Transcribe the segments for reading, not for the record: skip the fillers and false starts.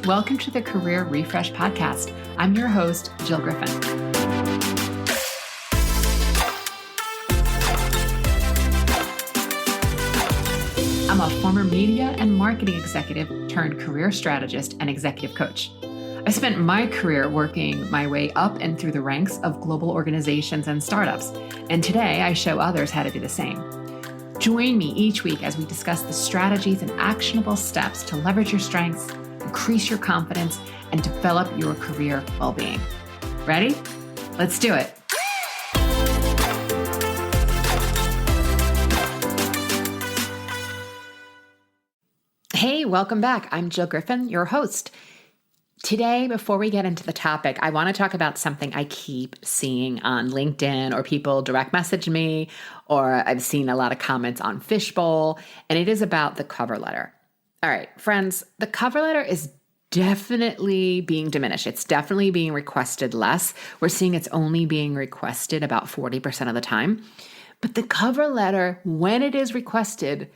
Welcome to the Career Refresh Podcast. I'm your host, Jill Griffin. I'm a former media and marketing executive turned career strategist and executive coach. I spent my career working my way up and through the ranks of global organizations and startups, and today I show others how to do the same. Join me each week as we discuss the strategies and actionable steps to leverage your strengths, increase your confidence, and develop your career well-being. Ready? Let's do it. Hey, welcome back. I'm Jill Griffin, your host. Today, before we get into the topic, I want to talk about something I keep seeing on LinkedIn, or people direct message me, or I've seen a lot of comments on Fishbowl, and it is about the cover letter. All right, friends, the cover letter is definitely being diminished. It's definitely being requested less. We're seeing it's only being requested about 40% of the time. But the cover letter, when it is requested,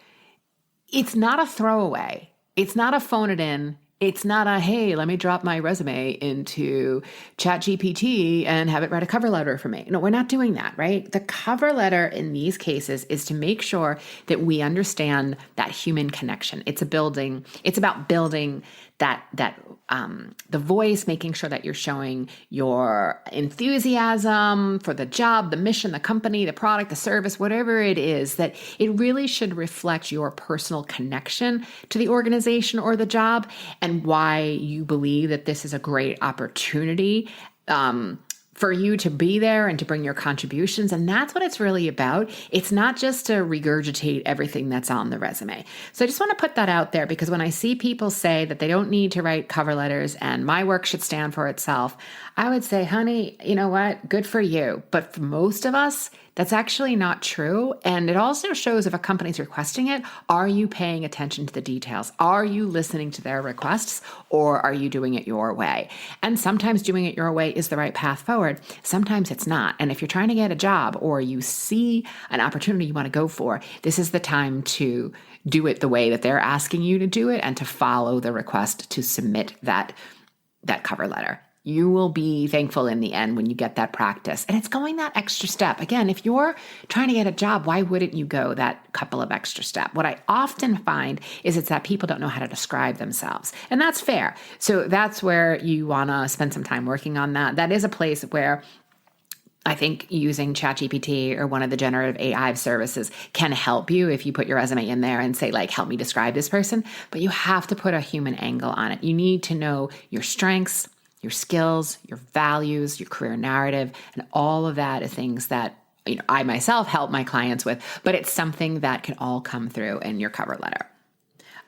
it's not a throwaway. It's not a phone it in. It's not a, hey, let me drop my resume into ChatGPT and have it write a cover letter for me. No, we're not doing that, right? The cover letter in these cases is to make sure that we understand that human connection. It's about building the voice, making sure that you're showing your enthusiasm for the job, the mission, the company, the product, the service, whatever it is, that it really should reflect your personal connection to the organization or the job, and why you believe that this is a great opportunity for you to be there and to bring your contributions. And that's what it's really about. It's not just to regurgitate everything that's on the resume. So I just want to put that out there, because when I see people say that they don't need to write cover letters and my work should stand for itself, I would say, honey, you know what? Good for you. But for most of us, that's actually not true. And it also shows, if a company's requesting it, are you paying attention to the details? Are you listening to their requests, or are you doing it your way? And sometimes doing it your way is the right path forward. Sometimes it's not. And if you're trying to get a job, or you see an opportunity you want to go for, this is the time to do it the way that they're asking you to do it, and to follow the request to submit that cover letter. You will be thankful in the end when you get that practice. And it's going that extra step. Again, if you're trying to get a job, why wouldn't you go that couple of extra steps? What I often find is it's that people don't know how to describe themselves. And that's fair. So that's where you want to spend some time working on that. That is a place where I think using ChatGPT or one of the generative AI services can help you if you put your resume in there and say, like, help me describe this person. But you have to put a human angle on it. You need to know your strengths, your skills, your values, your career narrative, and all of that are things that I myself help my clients with, but it's something that can all come through in your cover letter.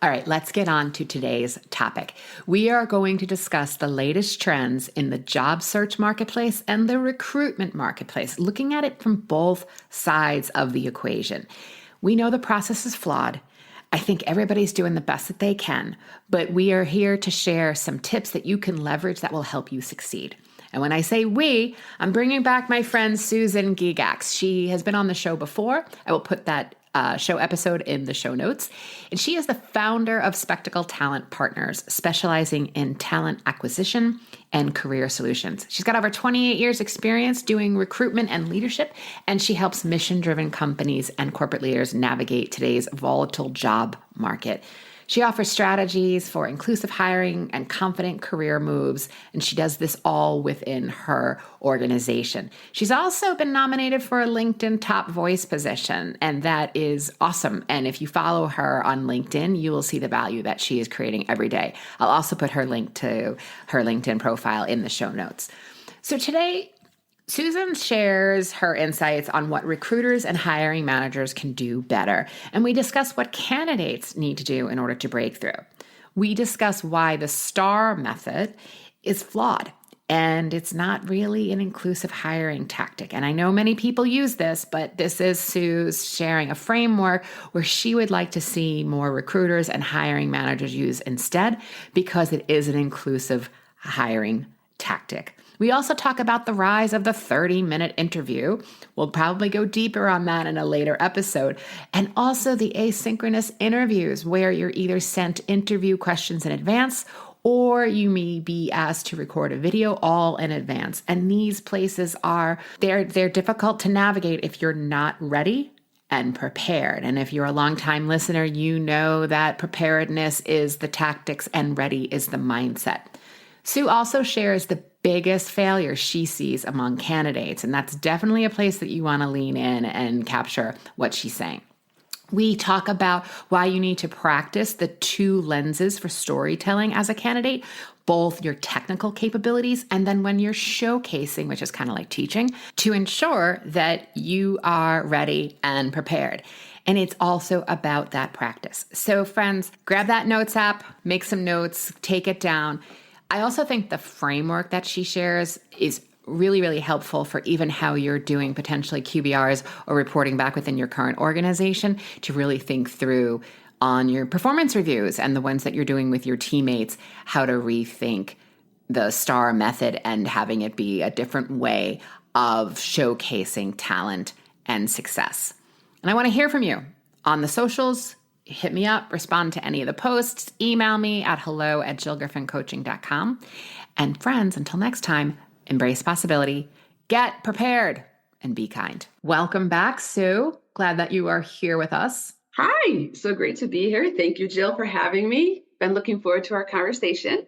All right, let's get on to today's topic. We are going to discuss the latest trends in the job search marketplace and the recruitment marketplace, looking at it from both sides of the equation. We know the process is flawed. I think everybody's doing the best that they can, but we are here to share some tips that you can leverage that will help you succeed. And when I say we, I'm bringing back my friend Susan Gigax. She has been on the show before. I will put that show episode in the show notes. And she is the founder of Spectacle Talent Partners, specializing in talent acquisition and career solutions. She's got over 28 years experience doing recruitment and leadership, and she helps mission-driven companies and corporate leaders navigate today's volatile job market. She offers strategies for inclusive hiring and confident career moves, and she does this all within her organization. She's also been nominated for a LinkedIn Top Voice position, and that is awesome. And if you follow her on LinkedIn, you will see the value that she is creating every day. I'll also put her link to her LinkedIn profile in the show notes. So today, Susan shares her insights on what recruiters and hiring managers can do better, and we discuss what candidates need to do in order to break through. We discuss why the STAR method is flawed, and it's not really an inclusive hiring tactic. And I know many people use this, but this is Sue's sharing a framework where she would like to see more recruiters and hiring managers use instead, because it is an inclusive hiring tactic. We also talk about the rise of the 30-minute interview. We'll probably go deeper on that in a later episode. And also the asynchronous interviews, where you're either sent interview questions in advance or you may be asked to record a video all in advance. And these places they're difficult to navigate if you're not ready and prepared. And if you're a longtime listener, you know that preparedness is the tactics and ready is the mindset. Sue also shares the biggest failure she sees among candidates, and that's definitely a place that you want to lean in and capture what she's saying. We talk about why you need to practice the two lenses for storytelling as a candidate, both your technical capabilities and then when you're showcasing, which is kind of like teaching, to ensure that you are ready and prepared. And it's also about that practice. So friends, grab that notes app, make some notes, take it down. I also think the framework that she shares is really, really helpful for even how you're doing potentially QBRs or reporting back within your current organization to really think through on your performance reviews and the ones that you're doing with your teammates, how to rethink the STAR method and having it be a different way of showcasing talent and success. And I want to hear from you on the socials. Hit me up, respond to any of the posts, email me at hello@jillgriffincoaching.com. And friends, until next time, embrace possibility, get prepared, and be kind. Welcome back, Sue. Glad that you are here with us. Hi, so great to be here. Thank you, Jill, for having me. Been looking forward to our conversation.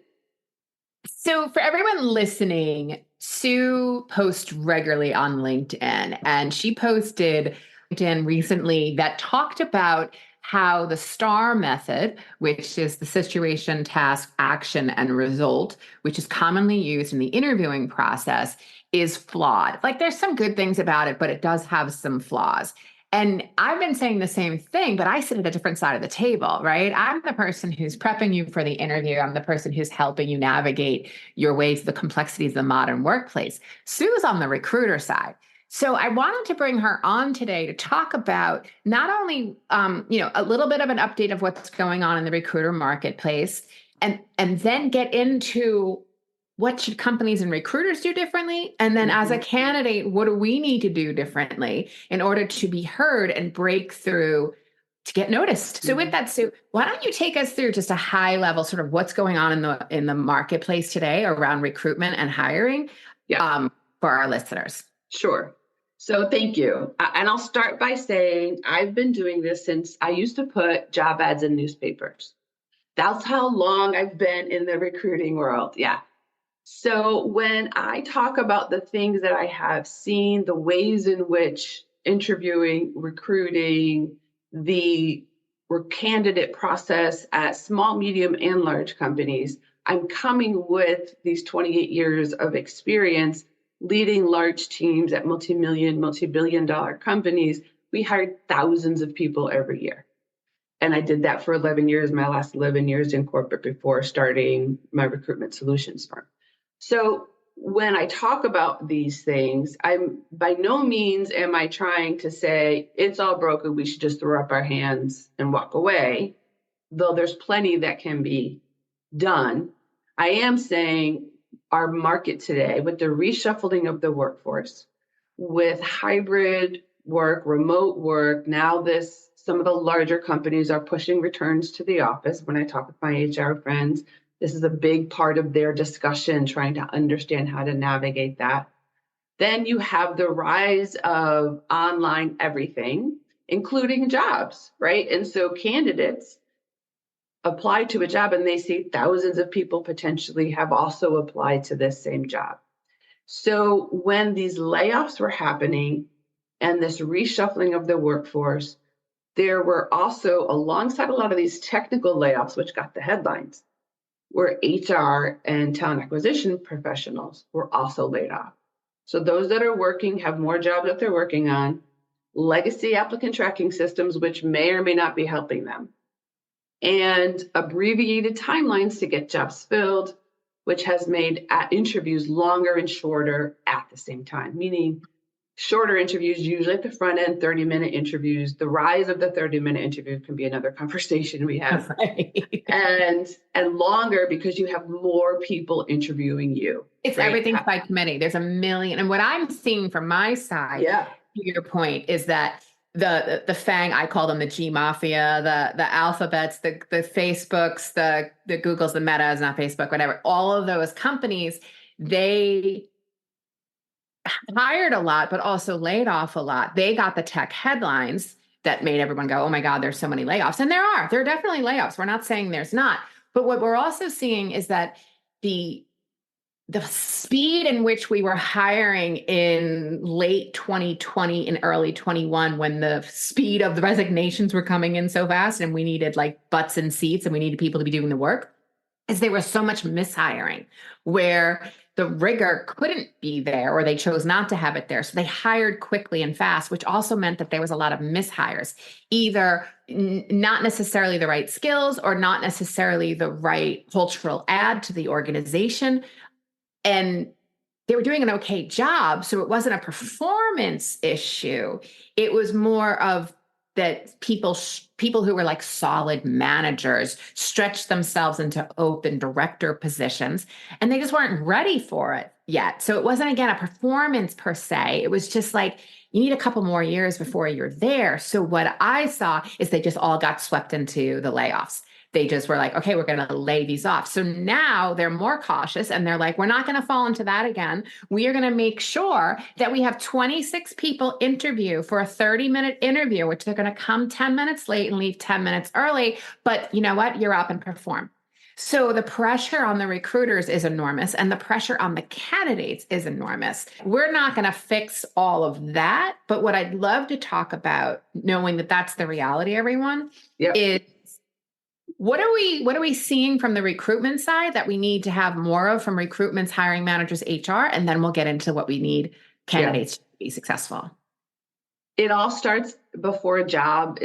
So for everyone listening, Sue posts regularly on LinkedIn, and she posted LinkedIn recently that talked about how the STAR method, which is the situation, task, action, and result, which is commonly used in the interviewing process, is flawed. Like there's some good things about it, but it does have some flaws. And I've been saying the same thing, but I sit at a different side of the table, right? I'm the person who's prepping you for the interview. I'm the person who's helping you navigate your way through the complexities of the modern workplace. Sue's on the recruiter side. So I wanted to bring her on today to talk about not only, a little bit of an update of what's going on in the recruiter marketplace, and then get into what should companies and recruiters do differently? And then as a candidate, what do we need to do differently in order to be heard and break through to get noticed? So with that, Sue, why don't you take us through just a high level sort of what's going on in the marketplace today around recruitment and hiring for our listeners? Sure. So thank you. And I'll start by saying I've been doing this since I used to put job ads in newspapers. That's how long I've been in the recruiting world. Yeah. So when I talk about the things that I have seen, the ways in which interviewing, recruiting, the candidate process at small, medium, and large companies, I'm coming with these 28 years of experience leading large teams at multi-billion-dollar companies. We hired thousands of people every year. And I did that for 11 years, my last 11 years in corporate before starting my recruitment solutions firm. So when I talk about these things, I'm by no means am I trying to say it's all broken, we should just throw up our hands and walk away, though there's plenty that can be done. I am saying our market today, with the reshuffling of the workforce, with hybrid work, remote work, now some of the larger companies are pushing returns to the office. When I talk with my HR friends, this is a big part of their discussion, trying to understand how to navigate that. Then you have the rise of online everything, including jobs, right? And so candidates apply to a job and they see thousands of people potentially have also applied to this same job. So when these layoffs were happening and this reshuffling of the workforce, there were also, alongside a lot of these technical layoffs, which got the headlines, where HR and talent acquisition professionals were also laid off. So those that are working have more jobs that they're working on, legacy applicant tracking systems, which may or may not be helping them, and abbreviated timelines to get jobs filled, which has made interviews longer and shorter at the same time, meaning shorter interviews, usually at the front end, 30-minute interviews. The rise of the 30-minute interview can be another conversation we have. Right. And longer because you have more people interviewing you. It's right? Everything by committee. There's a million. And what I'm seeing from my side, to your point, is that the FANG, I call them the G Mafia, the Alphabets, the Facebooks, the Googles, the Metas, not Facebook, whatever. All of those companies, they hired a lot, but also laid off a lot. They got the tech headlines that made everyone go, oh my God, there's so many layoffs. And there are definitely layoffs. We're not saying there's not. But what we're also seeing is that the speed in which we were hiring in late 2020 and early 21, when the speed of the resignations were coming in so fast and we needed like butts and seats and we needed people to be doing the work, is there was so much mishiring where the rigor couldn't be there or they chose not to have it there. So they hired quickly and fast, which also meant that there was a lot of mishires, either not necessarily the right skills or not necessarily the right cultural add to the organization. And they were doing an okay job. So it wasn't a performance issue. It was more of that people who were like solid managers stretched themselves into open director positions and they just weren't ready for it yet. So it wasn't, again, a performance per se. It was just like, you need a couple more years before you're there. So what I saw is they just all got swept into the layoffs. They just were like, okay, we're going to lay these off. So now they're more cautious and they're like, we're not going to fall into that again. We are going to make sure that we have 26 people interview for a 30-minute interview, which they're going to come 10 minutes late and leave 10 minutes early. But you know what? You're up and perform. So the pressure on the recruiters is enormous and the pressure on the candidates is enormous. We're not going to fix all of that. But what I'd love to talk about, knowing that that's the reality, everyone, is what are we seeing from the recruitment side that we need to have more of from recruitment's hiring managers, HR, and then we'll get into what we need candidates to be successful. It all starts before a job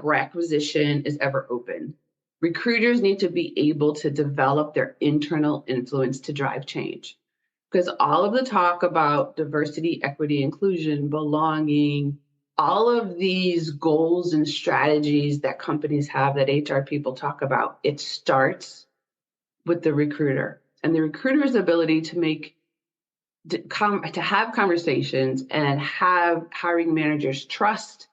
requisition is ever open. Recruiters need to be able to develop their internal influence to drive change. Because all of the talk about diversity, equity, inclusion, belonging, all of these goals and strategies that companies have that HR people talk about, it starts with the recruiter and the recruiter's ability to have conversations and have hiring managers trust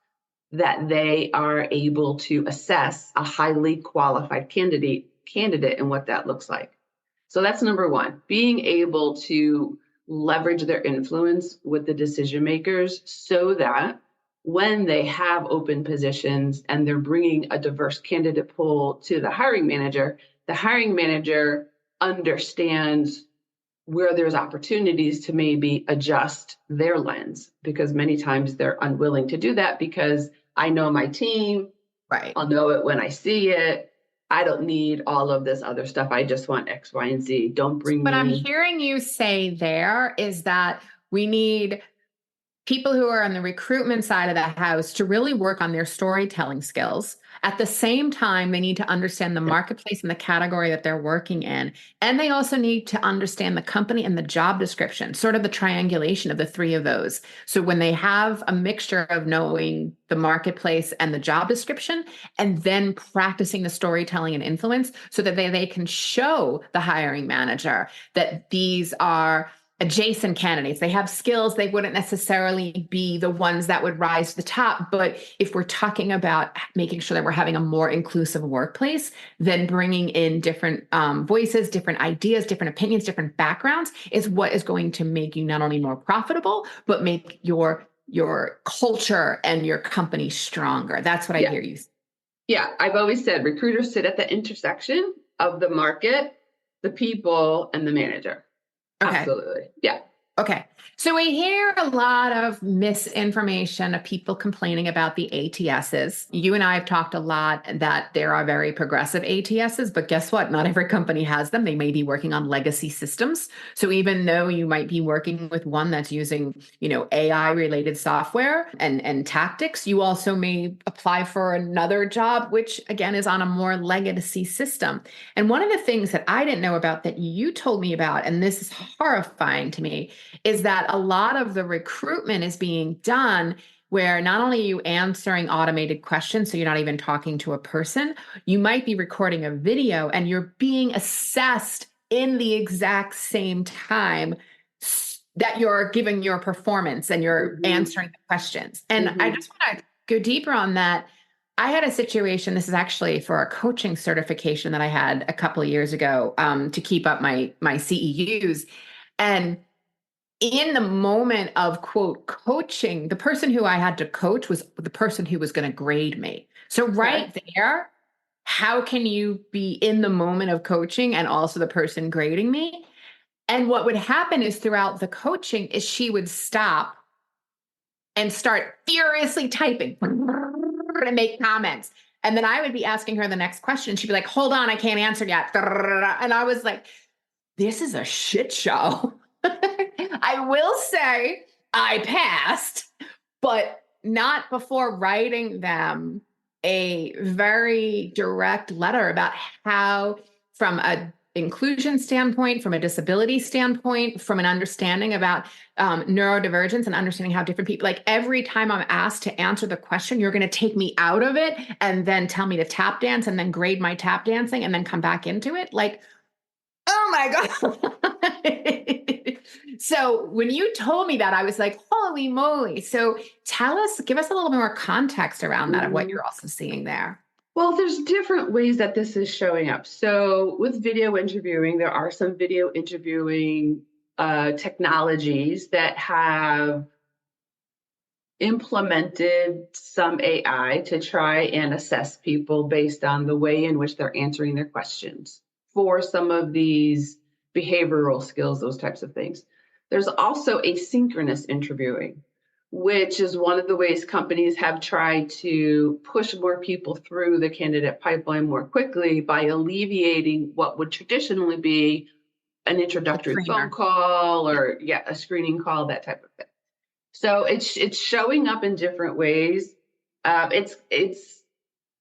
that they are able to assess a highly qualified candidate and what that looks like. So that's number one, being able to leverage their influence with the decision makers so that when they have open positions and they're bringing a diverse candidate pool to the hiring manager understands where there's opportunities to maybe adjust their lens, because many times they're unwilling to do that because I know my team, right? I'll know it when I see it. I don't need all of this other stuff. I just want X, Y, and Z. Don't bring What me. I'm hearing you say there is that we need people who are on the recruitment side of the house to really work on their storytelling skills. At the same time, they need to understand the marketplace and the category that they're working in. And they also need to understand the company and the job description, sort of the triangulation of the three of those. So when they have a mixture of knowing the marketplace and the job description, and then practicing the storytelling and influence so that they can show the hiring manager that these are adjacent candidates. They have skills. They wouldn't necessarily be the ones that would rise to the top. But if we're talking about making sure that we're having a more inclusive workplace, then bringing in different voices, different ideas, different opinions, different backgrounds is what is going to make you not only more profitable, but make your culture and your company stronger. That's what I hear you say. Yeah, I've always said recruiters sit at the intersection of the market, the people, and the manager. Okay. Absolutely. Yeah. Okay. So we hear a lot of misinformation of people complaining about the ATSs. You and I have talked a lot that there are very progressive ATSs, but guess what? Not every company has them. They may be working on legacy systems. So even though you might be working with one that's using, AI related software and tactics, you also may apply for another job, which again is on a more legacy system. And one of the things that I didn't know about that you told me about, and this is horrifying to me, is that a lot of the recruitment is being done where not only are you answering automated questions, so you're not even talking to a person, you might be recording a video and you're being assessed in the exact same time that you're giving your performance and you're Mm-hmm. answering the questions. And I Mm-hmm. just want to go deeper on that. I had a situation, this is actually for a coaching certification that I had a couple of years ago, to keep up my CEUs. And in the moment of quote coaching, the person who I had to coach was the person who was going to grade me. So Okay. right there, how can you be in the moment of coaching and also the person grading me? And what would happen is throughout the coaching is she would stop and start furiously typing and make comments. And then I would be asking her the next question. She'd be like, hold on, I can't answer yet. And I was like, this is a shit show. I will say I passed, but not before writing them a very direct letter about how, from a inclusion standpoint, from a disability standpoint, from an understanding about neurodivergence and understanding how different people, like every time I'm asked to answer the question, you're going to take me out of it and then tell me to tap dance and then grade my tap dancing and then come back into it. Like, oh my God. So when you told me that, I was like, holy moly. So give us a little more context around that of what Mm-hmm. you're also seeing there. Well, there's different ways that this is showing up. So with video interviewing, there are some video interviewing technologies that have implemented some AI to try and assess people based on the way in which they're answering their questions for some of these behavioral skills, those types of things. There's also asynchronous interviewing, which is one of the ways companies have tried to push more people through the candidate pipeline more quickly by alleviating what would traditionally be an A introductory phone screener. call or a screening call, that type of thing. So it's showing up in different ways. It's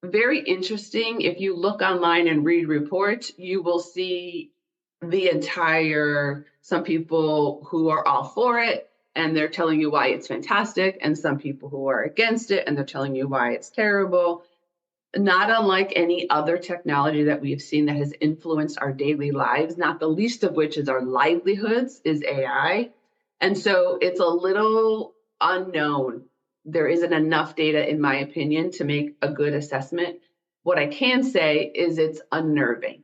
very interesting. If you look online and read reports, you will see the entire, some people who are all for it and they're telling you why it's fantastic, and some people who are against it and they're telling you why it's terrible. Not unlike any other technology that we've seen that has influenced our daily lives, not the least of which is our livelihoods, is AI. And so it's a little unknown. There isn't enough data, in my opinion, to make a good assessment. What I can say is it's unnerving.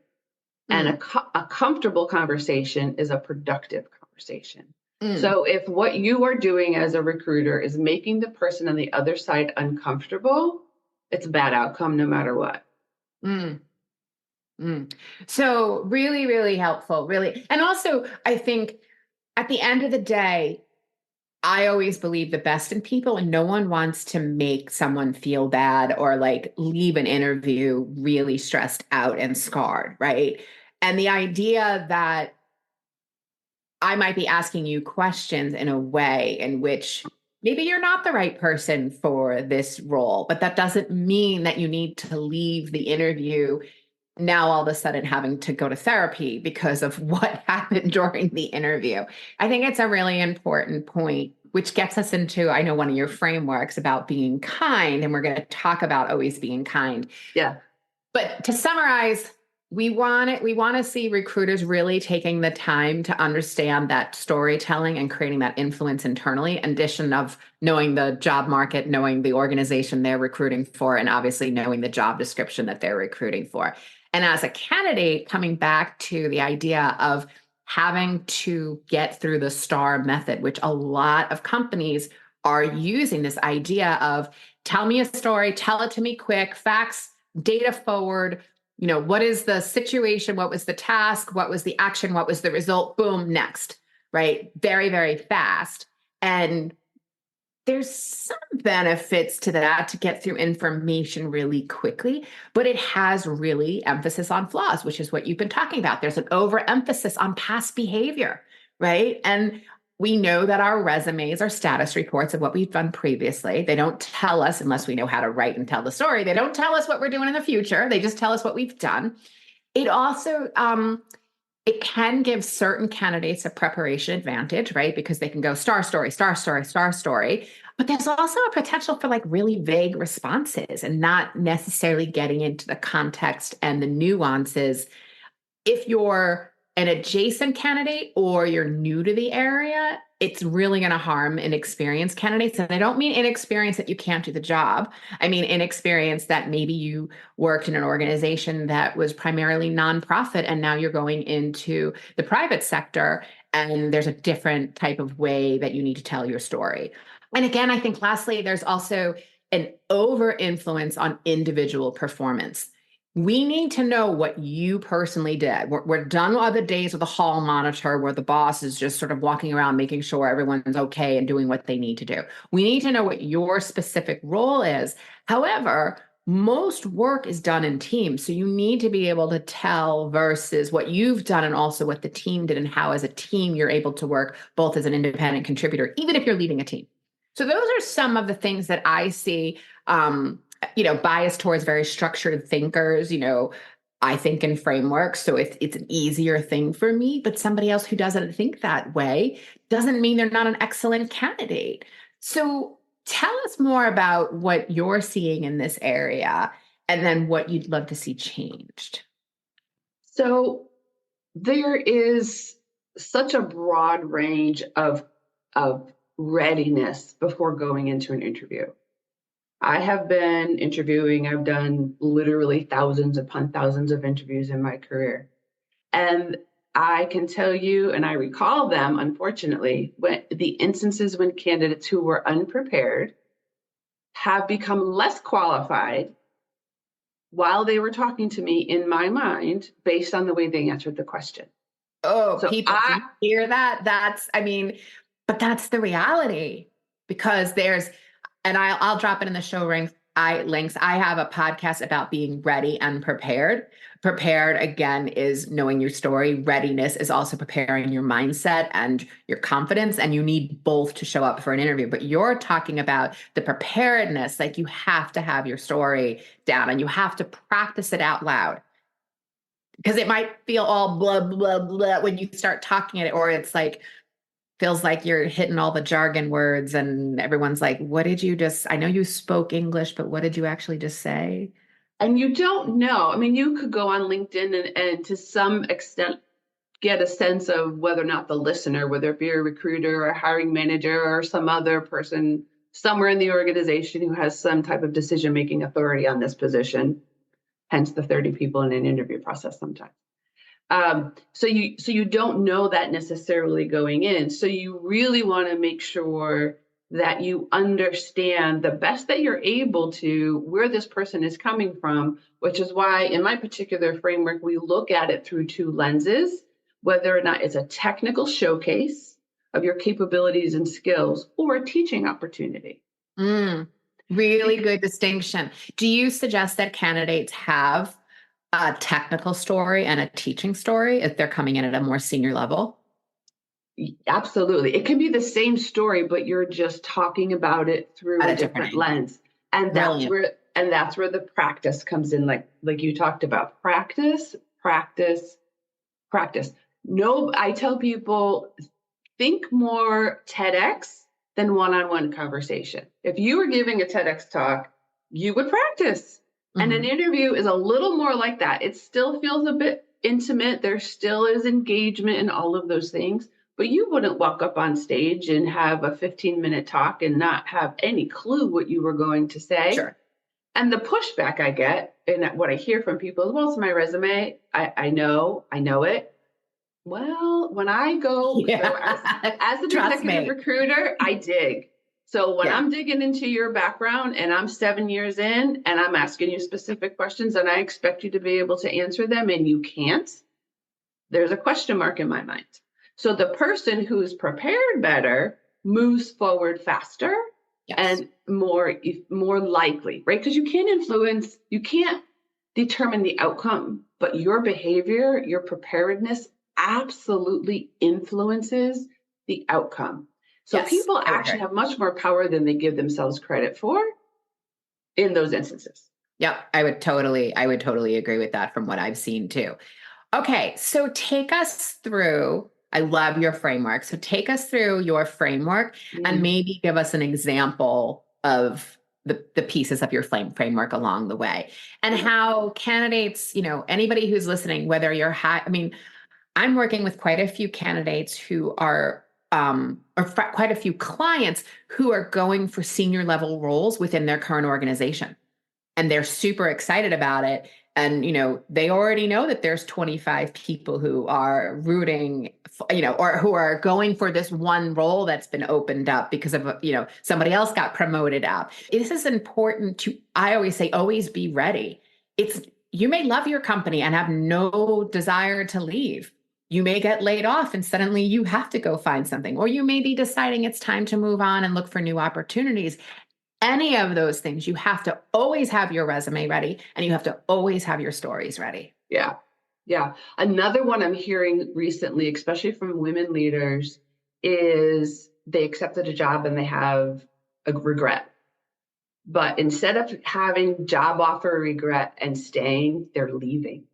And Mm, a comfortable conversation is a productive conversation. mm, So if what you are doing as a recruiter is making the person on the other side uncomfortable, it's a bad outcome no matter what. mm, mm. So really, really helpful, really. And also, I think at the end of the day, I always believe the best in people, and no one wants to make someone feel bad or like leave an interview really stressed out and scarred, right? And the idea that I might be asking you questions in a way in which maybe you're not the right person for this role, but that doesn't mean that you need to leave the interview now all of a sudden having to go to therapy because of what happened during the interview. I think it's a really important point, which gets us into, I know, one of your frameworks about being kind, and we're going to talk about always being kind. Yeah. But to summarize, we want to see recruiters really taking the time to understand that storytelling and creating that influence internally, in addition of knowing the job market, knowing the organization they're recruiting for, and obviously knowing the job description that they're recruiting for. And as a candidate, coming back to the idea of having to get through the STAR method, which a lot of companies are using, this idea of tell me a story, tell it to me quick, facts, data forward. What is the situation? What was the task? What was the action? What was the result? Boom, next, right? Very, very fast. And there's some benefits to that to get through information really quickly, but it has really emphasis on flaws, which is what you've been talking about. There's an overemphasis on past behavior, right? And we know that our resumes are status reports of what we've done previously. They don't tell us, unless we know how to write and tell the story, they don't tell us what we're doing in the future. They just tell us what we've done. It also, it can give certain candidates a preparation advantage, right? Because they can go star story, star story, star story. But there's also a potential for like really vague responses and not necessarily getting into the context and the nuances if you're an adjacent candidate or you're new to the area, it's really going to harm inexperienced candidates. And I don't mean inexperienced that you can't do the job. I mean inexperienced that maybe you worked in an organization that was primarily nonprofit and now you're going into the private sector and there's a different type of way that you need to tell your story. And again, I think lastly, there's also an over influence on individual performance. We need to know what you personally did. We're done with the days of the hall monitor where the boss is just sort of walking around making sure everyone's okay and doing what they need to do. We need to know what your specific role is. However, most work is done in teams. So you need to be able to tell versus what you've done and also what the team did and how as a team you're able to work both as an independent contributor, even if you're leading a team. So those are some of the things that I see. Bias towards very structured thinkers, I think in frameworks. So it's an easier thing for me, but somebody else who doesn't think that way doesn't mean they're not an excellent candidate. So tell us more about what you're seeing in this area and then what you'd love to see changed. So there is such a broad range of readiness before going into an interview. I have been interviewing, I've done literally thousands upon thousands of interviews in my career. And I can tell you, and I recall them, unfortunately, when the instances when candidates who were unprepared have become less qualified while they were talking to me in my mind based on the way they answered the question. Oh, so people hear that. But that's the reality because and I'll drop it in the show links. I have a podcast about being ready and prepared. Prepared, again, is knowing your story. Readiness is also preparing your mindset and your confidence. And you need both to show up for an interview. But you're talking about the preparedness, like you have to have your story down and you have to practice it out loud. Because it might feel all blah, blah, blah when you start talking it, or it's like, feels like you're hitting all the jargon words and everyone's like, what did you I know you spoke English, but what did you actually just say? And you don't know. I mean, you could go on LinkedIn and to some extent get a sense of whether or not the listener, whether it be a recruiter or a hiring manager or some other person somewhere in the organization who has some type of decision-making authority on this position, hence the 30 people in an interview process sometimes. So you don't know that necessarily going in. So you really want to make sure that you understand the best that you're able to where this person is coming from, which is why in my particular framework, we look at it through two lenses, whether or not it's a technical showcase of your capabilities and skills or a teaching opportunity. Really good distinction. Do you suggest that candidates have a technical story and a teaching story if they're coming in at a more senior level? Absolutely. It can be the same story, but you're just talking about it through a different lens. And that's where the practice comes in, like you talked about. Practice. No, I tell people, think more TEDx than one-on-one conversation. If you were giving a TEDx talk, you would practice. And an interview is a little more like that. It still feels a bit intimate. There still is engagement and all of those things. But you wouldn't walk up on stage and have a 15-minute talk and not have any clue what you were going to say. Sure. And the pushback I get and what I hear from people is, well, it's my resume. I know it. Well, when I go, as an executive recruiter, I dig. So when I'm digging into your background and I'm 7 years in and I'm asking you specific questions and I expect you to be able to answer them and you can't, there's a question mark in my mind. So the person who's prepared better moves forward faster and more likely, right? Because you can't determine the outcome, but your behavior, your preparedness absolutely influences the outcome. So people actually have much more power than they give themselves credit for in those instances. Yep, I would totally agree with that from what I've seen too. Okay, so take us through, I love your framework. So take us through your framework and maybe give us an example of the pieces of your framework along the way and how candidates, anybody who's listening, whether you're I'm working with quite a few candidates who are, quite a few clients who are going for senior level roles within their current organization. And they're super excited about it. And, they already know that there's 25 people who are rooting, or who are going for this one role that's been opened up because of, somebody else got promoted out. This is important I always say, always be ready. You may love your company and have no desire to leave. You may get laid off and suddenly you have to go find something, or you may be deciding it's time to move on and look for new opportunities. Any of those things, you have to always have your resume ready, and you have to always have your stories ready. Yeah. Yeah. Another one I'm hearing recently, especially from women leaders, is they accepted a job and they have a regret. But instead of having job offer regret and staying, they're leaving.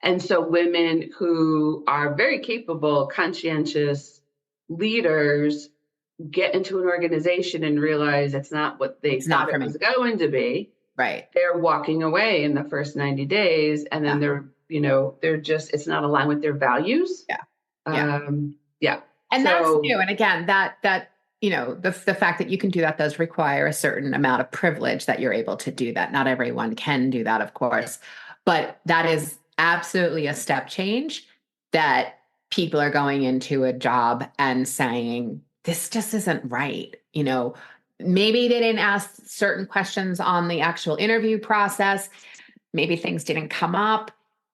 And so women who are very capable, conscientious leaders get into an organization and realize it's not what they thought it was going to be. Right. They're walking away in the first 90 days, and then they're just, it's not aligned with their values. Yeah. Yeah. And that's new. And again, that the fact that you can do that does require a certain amount of privilege that you're able to do that. Not everyone can do that, of course, but that is absolutely a step change, that people are going into a job and saying, this just isn't right. Maybe they didn't ask certain questions on the actual interview process. Maybe things didn't come up.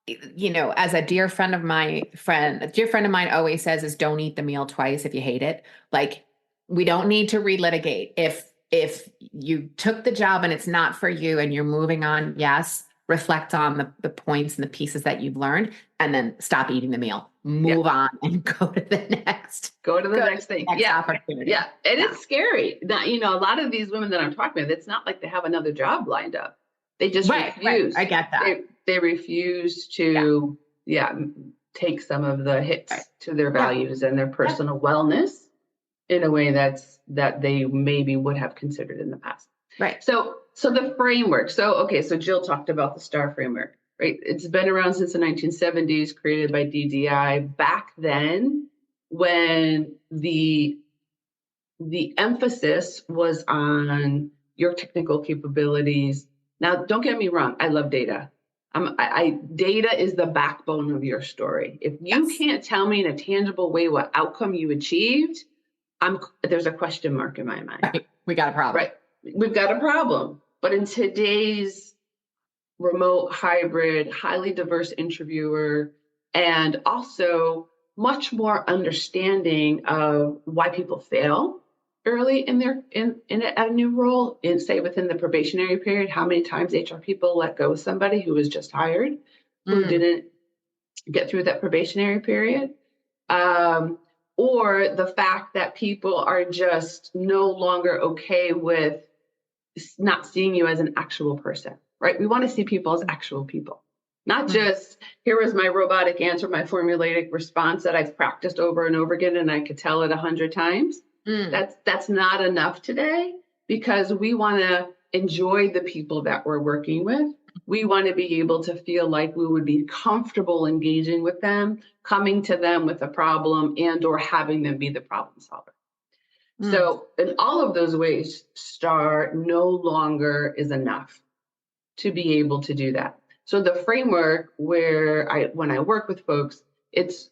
As a dear friend of mine always says, is don't eat the meal twice if you hate it. Like, we don't need to relitigate. If you took the job and it's not for you and you're moving on, yes, reflect on the points and the pieces that you've learned, and then stop eating the meal. Move on and go to the next. Next thing. Opportunity. Yeah. And it's scary. Now, a lot of these women that I'm talking about, it's not like they have another job lined up. They just refuse. Right. I get that. They refuse to, take some of the hits to their values and their personal wellness in a way that they maybe would have considered in the past. Right. So the framework. So Jill talked about the STAR framework, right? It's been around since the 1970s, created by DDI. Back then, when the emphasis was on your technical capabilities. Now, don't get me wrong. I love data. Data is the backbone of your story. If you can't tell me in a tangible way what outcome you achieved, there's a question mark in my mind. Right. We got a problem. Right. We've got a problem. But in today's remote, hybrid, highly diverse interviewer, and also much more understanding of why people fail early in at a new role, say within the probationary period, how many times HR people let go of somebody who was just hired, who didn't get through that probationary period, or the fact that people are just no longer okay with not seeing you as an actual person, right? We want to see people as actual people, not just, here was my robotic answer, my formulaic response that I've practiced over and over again, and I could tell it 100 times. That's not enough today, because we want to enjoy the people that we're working with. We want to be able to feel like we would be comfortable engaging with them, coming to them with a problem, and or having them be the problem solver. So in all of those ways, STAR no longer is enough to be able to do that. So the framework when I work with folks, it's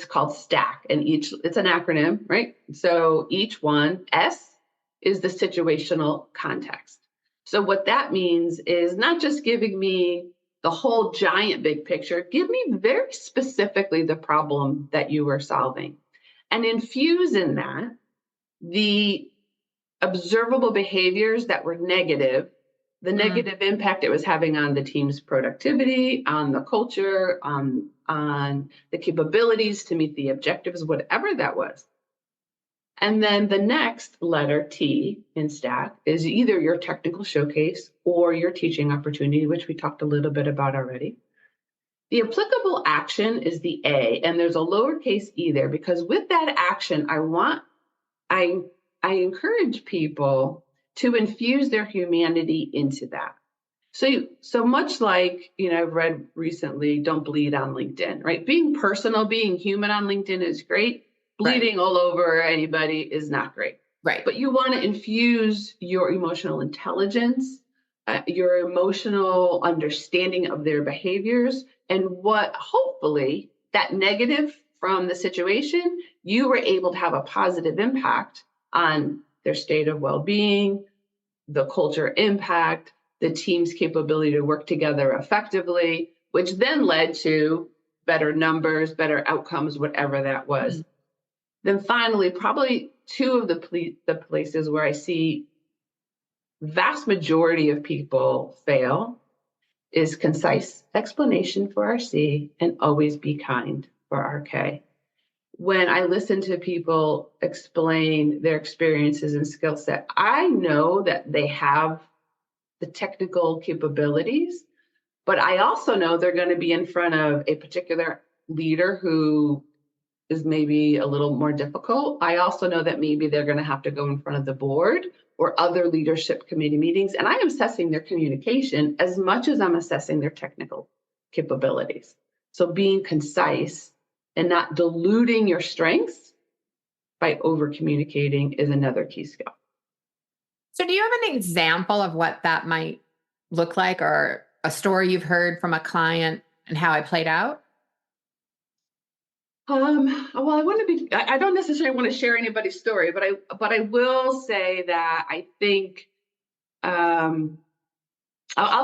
called STACK, and it's an acronym, right? So each one, S is the situational context. So what that means is not just giving me the whole giant big picture, give me very specifically the problem that you were solving, and infuse in that the observable behaviors that were negative, the negative impact it was having on the team's productivity, on the culture, on the capabilities to meet the objectives, whatever that was. And then the next letter, T in STACK, is either your technical showcase or your teaching opportunity, which we talked a little bit about already. The applicable action is the A, and there's a lowercase e there, because with that action, I encourage people to infuse their humanity into that. So much like, I've read recently, don't bleed on LinkedIn, right? Being personal, being human on LinkedIn is great. Bleeding all over anybody is not great. Right. But you want to infuse your emotional intelligence, your emotional understanding of their behaviors, and what hopefully that negative from the situation, you were able to have a positive impact on their state of well-being, the culture impact, the team's capability to work together effectively, which then led to better numbers, better outcomes, whatever that was. Mm-hmm. Then finally, probably two of the places where I see vast majority of people fail is concise explanation for our C and always be kind for our K. When I listen to people explain their experiences and skill set, I know that they have the technical capabilities, but I also know they're going to be in front of a particular leader who is maybe a little more difficult. I also know that maybe they're going to have to go in front of the board or other leadership committee meetings, and I am assessing their communication as much as I'm assessing their technical capabilities. So being concise and not diluting your strengths by over communicating is another key skill. So do you have an example of what that might look like, or a story you've heard from a client and how it played out? Well, I don't necessarily want to share anybody's story, but I will say that I think, I'll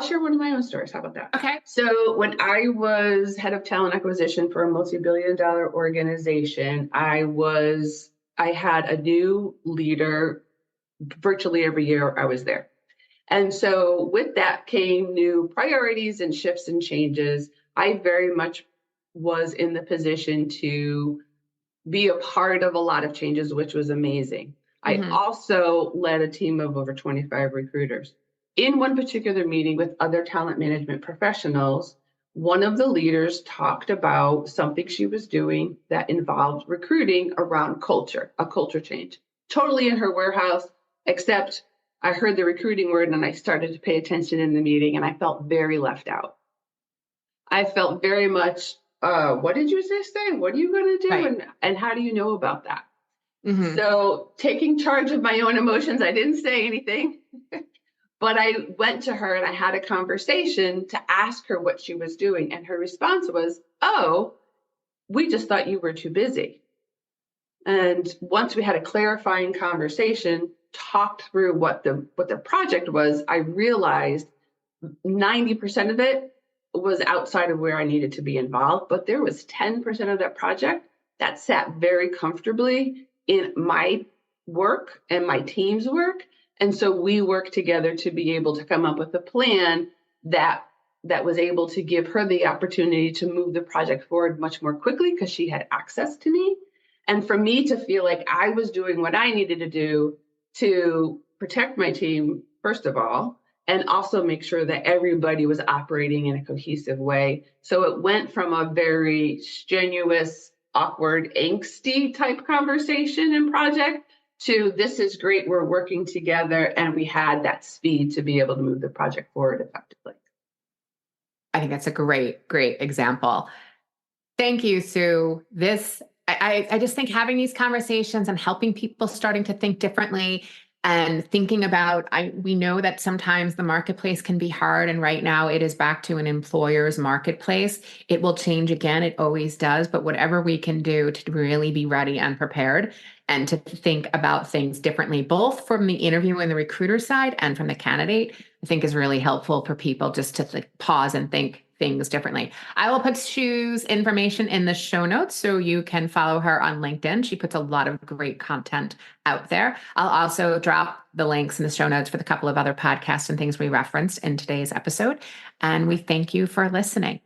share one of my own stories. How about that? Okay. So when I was head of talent acquisition for a multi-billion-dollar organization, I had a new leader virtually every year I was there. And so with that came new priorities and shifts and changes. I very much was in the position to be a part of a lot of changes, which was amazing. Mm-hmm. I also led a team of over 25 recruiters. In one particular meeting with other talent management professionals, one of the leaders talked about something she was doing that involved recruiting around culture, a culture change. Totally in her warehouse, except I heard the recruiting word and I started to pay attention in the meeting and I felt very left out. I felt very much, what did you say? What are you going to do? Right. And how do you know about that? Mm-hmm. So taking charge of my own emotions, I didn't say anything, but I went to her and I had a conversation to ask her what she was doing. And her response was, oh, we just thought you were too busy. And once we had a clarifying conversation, talked through what the project was, I realized 90% of it was outside of where I needed to be involved, but there was 10% of that project that sat very comfortably in my work and my team's work. And so we worked together to be able to come up with a plan that was able to give her the opportunity to move the project forward much more quickly because she had access to me. And for me to feel like I was doing what I needed to do to protect my team, first of all, and also make sure that everybody was operating in a cohesive way. So it went from a very strenuous, awkward, angsty type conversation and project to this is great, we're working together, and we had that speed to be able to move the project forward effectively. I think that's a great example. Thank you, Sue. I just think having these conversations and helping people starting to think differently and thinking about, we know that sometimes the marketplace can be hard. And right now it is back to an employer's marketplace. It will change again. It always does. But whatever we can do to really be ready and prepared and to think about things differently, both from the interviewer and the recruiter side and from the candidate, I think is really helpful for people just to pause and think things differently. I will put Sue's information in the show notes so you can follow her on LinkedIn. She puts a lot of great content out there. I'll also drop the links in the show notes for the couple of other podcasts and things we referenced in today's episode. And we thank you for listening.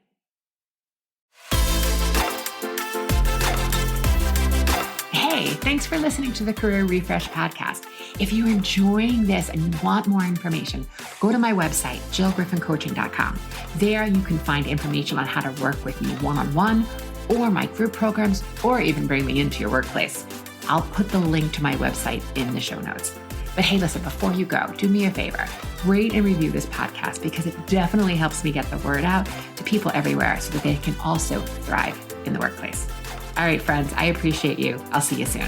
Hey, thanks for listening to the Career Refresh podcast. If you're enjoying this and you want more information, go to my website, jillgriffincoaching.com. There you can find information on how to work with me one-on-one or my group programs, or even bring me into your workplace. I'll put the link to my website in the show notes. But hey, listen, before you go, do me a favor, rate and review this podcast because it definitely helps me get the word out to people everywhere so that they can also thrive in the workplace. All right, friends, I appreciate you. I'll see you soon.